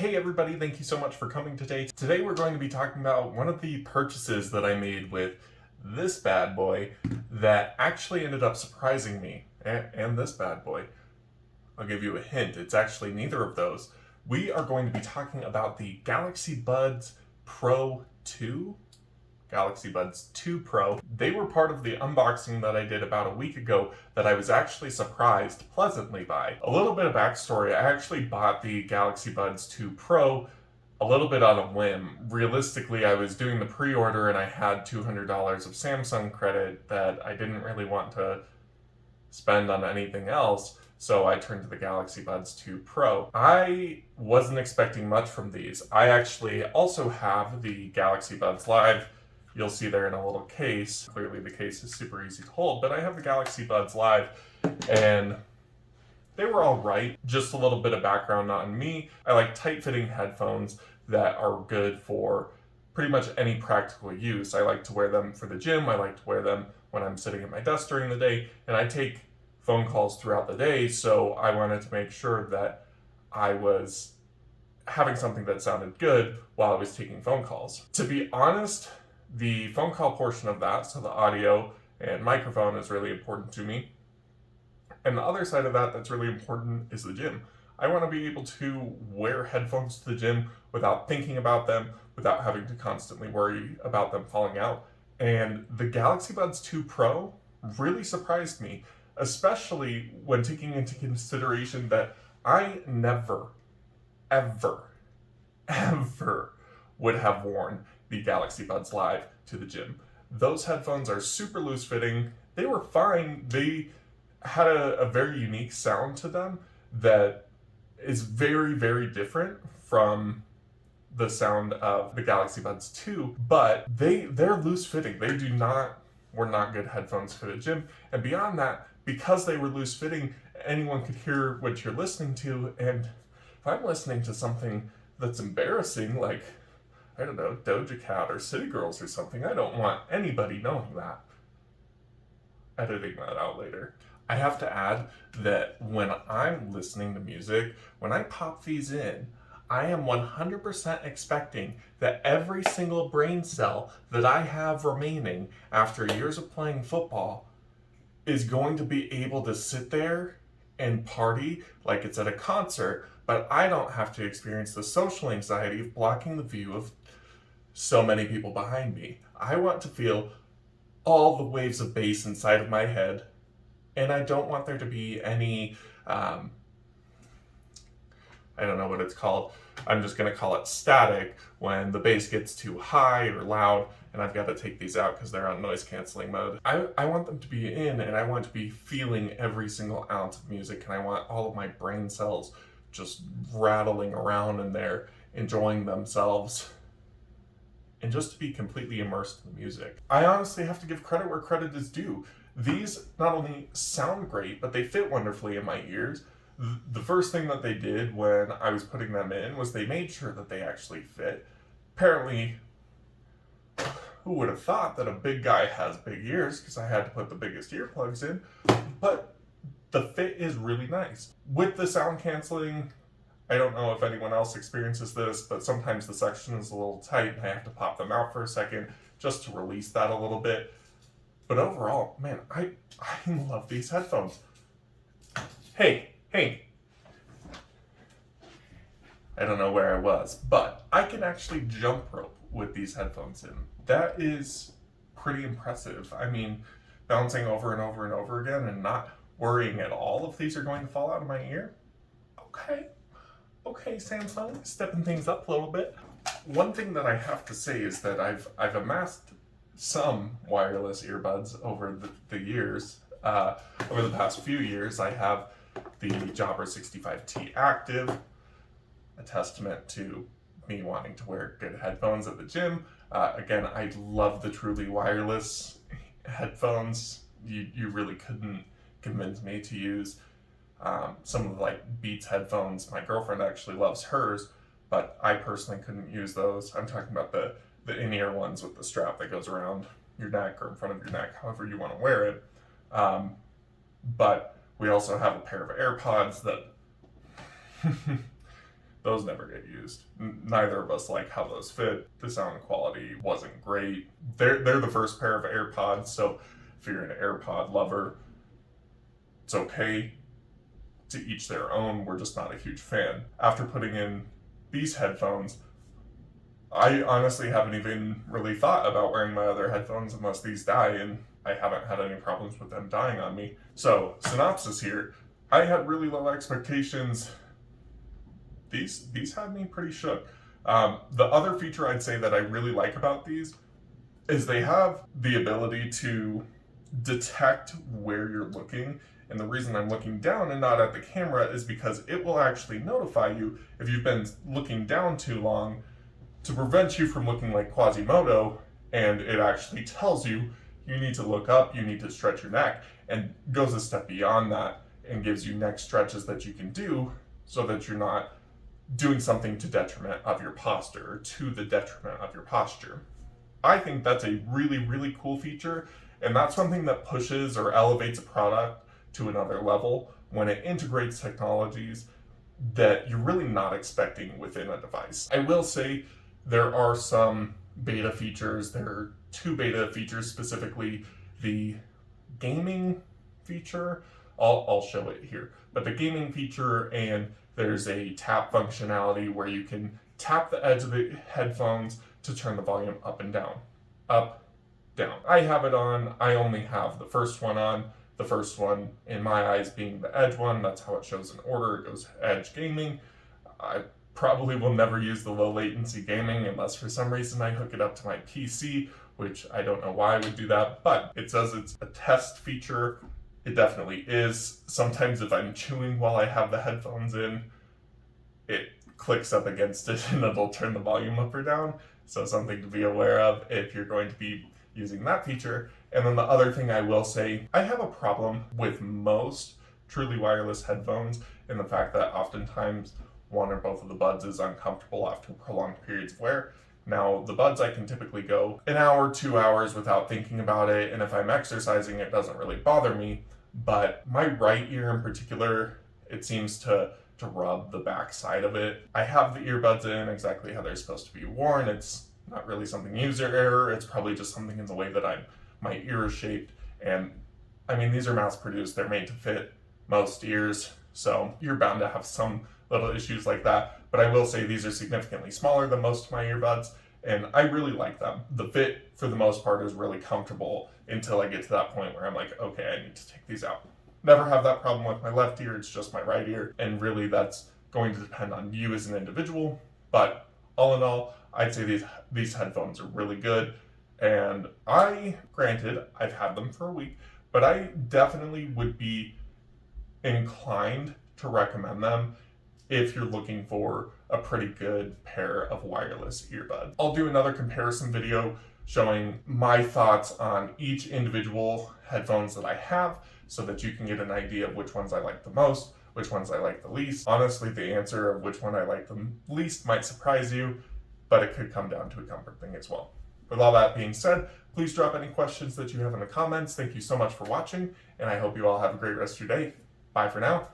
Hey everybody, thank you so much for coming today. Today we're going to be talking about one of the purchases that I made with this bad boy that actually ended up surprising me, and this bad boy. I'll give you a hint, it's actually neither of those. We are going to be talking about the Galaxy Buds Pro 2. Galaxy Buds 2 Pro. They were part of the unboxing that I did about a week ago that I was actually surprised pleasantly by. A little bit of backstory, I actually bought the Galaxy Buds 2 Pro a little bit on a whim. Realistically, I was doing the pre-order and I had $200 of Samsung credit that I didn't really want to spend on anything else, so I turned to the Galaxy Buds 2 Pro. I wasn't expecting much from these. I actually also have the Galaxy Buds Live. You'll see there in a little case. Clearly the case is super easy to hold, but I have the Galaxy Buds Live and they were all right. Just a little bit of background on me. I like tight-fitting headphones that are good for pretty much any practical use. I like to wear them for the gym. I like to wear them when I'm sitting at my desk during the day, and I take phone calls throughout the day, so I wanted to make sure that I was having something that sounded good while I was taking phone calls. To be honest, the phone call portion of that, so the audio and microphone, is really important to me. And the other side of that that's really important is the gym. I want to be able to wear headphones to the gym without thinking about them, without having to constantly worry about them falling out. And the Galaxy Buds 2 Pro really surprised me, especially when taking into consideration that I never, ever, ever would have worn the Galaxy Buds Live to the gym. Those headphones are super loose fitting. They were fine. They had a very unique sound to them that is very, very different from the sound of the Galaxy Buds 2, but they're loose fitting. Were not good headphones for the gym. And beyond that, because they were loose fitting, anyone could hear what you're listening to. And if I'm listening to something that's embarrassing, like, I don't know, Doja Cat or City Girls or something, I don't want anybody knowing that. Editing that out later. I have to add that when I'm listening to music, when I pop these in, I am 100% expecting that every single brain cell that I have remaining after years of playing football is going to be able to sit there and party like it's at a concert, but I don't have to experience the social anxiety of blocking the view of so many people behind me. I want to feel all the waves of bass inside of my head, and I don't want there to be any, I don't know what it's called. I'm just going to call it static when the bass gets too high or loud, and I've got to take these out because they're on noise canceling mode. I want them to be in, and I want to be feeling every single ounce of music, and I want all of my brain cells just rattling around in there, enjoying themselves, and just to be completely immersed in the music. I honestly have to give credit where credit is due. These not only sound great, but they fit wonderfully in my ears. The first thing that they did when I was putting them in was they made sure that they actually fit. Apparently, who would have thought that a big guy has big ears, because I had to put the biggest earplugs in, but the fit is really nice. With the sound canceling, I don't know if anyone else experiences this, but sometimes the section is a little tight and I have to pop them out for a second just to release that a little bit. But overall, man, I love these headphones. Hey. I don't know where I was, but I can actually jump rope with these headphones in. That is pretty impressive. I mean, bouncing over and over and over again and not worrying at all if these are going to fall out of my ear. Okay, Samsung, stepping things up a little bit. One thing that I have to say is that I've amassed some wireless earbuds over the years. Over the past few years, I have the Jabra 65T Active, a testament to me wanting to wear good headphones at the gym. Again, I love the truly wireless headphones. You really couldn't convince me to use some of the Beats headphones. My girlfriend actually loves hers, but I personally couldn't use those. I'm talking about the in-ear ones with the strap that goes around your neck or in front of your neck, however you want to wear it. But we also have a pair of AirPods that those never get used. Neither of us like how those fit. The sound quality wasn't great. They're the first pair of AirPods, so if you're an AirPod lover, it's okay. To each their own. We're just not a huge fan. After putting in these headphones, I honestly haven't even really thought about wearing my other headphones unless these die, and I haven't had any problems with them dying on me. So, synopsis here. I had really low expectations. These had me pretty shook. The other feature I'd say that I really like about these is they have the ability to detect where you're looking. And the reason I'm looking down and not at the camera is because it will actually notify you if you've been looking down too long to prevent you from looking like Quasimodo, and it actually tells you you need to look up, you need to stretch your neck, and goes a step beyond that and gives you neck stretches that you can do so that you're not doing something to detriment of your posture, or to the detriment of your posture. I think that's a really, really cool feature, and that's something that pushes or elevates a product to another level when it integrates technologies that you're really not expecting within a device. I will say there are some beta features. There are two beta features, specifically the gaming feature. I'll show it here. But the gaming feature, and there's a tap functionality where you can tap the edge of the headphones to turn the volume up and down. Up, down. I have it on. I only have the first one on. The first one, in my eyes, being the edge one. That's how it shows in order. It goes edge gaming. I probably will never use the low latency gaming unless for some reason I hook it up to my PC, which I don't know why I would do that, but it says it's a test feature. It definitely is. Sometimes if I'm chewing while I have the headphones in, it clicks up against it and it'll turn the volume up or down. So something to be aware of if you're going to be using that feature. And then the other thing I will say, I have a problem with most truly wireless headphones in the fact that oftentimes one or both of the buds is uncomfortable after prolonged periods of wear. Now, the buds, I can typically go an hour, 2 hours without thinking about it, and if I'm exercising, it doesn't really bother me. But my right ear in particular, it seems to rub the back side of it. I have the earbuds in exactly how they're supposed to be worn. It's not really something user error. It's probably just something in the way that my ear is shaped. And I mean, these are mass produced. They're made to fit most ears. So you're bound to have some little issues like that. But I will say these are significantly smaller than most of my earbuds, and I really like them. The fit, for the most part, is really comfortable until I get to that point where I'm like, okay, I need to take these out. Never have that problem with my left ear. It's just my right ear. And really, that's going to depend on you as an individual. But all in all, I'd say these headphones are really good. And granted, I've had them for a week, but I definitely would be inclined to recommend them if you're looking for a pretty good pair of wireless earbuds. I'll do another comparison video showing my thoughts on each individual headphones that I have so that you can get an idea of which ones I like the most, which ones I like the least. Honestly, the answer of which one I like the least might surprise you, but it could come down to a comfort thing as well. With all that being said, please drop any questions that you have in the comments. Thank you so much for watching, and I hope you all have a great rest of your day. Bye for now.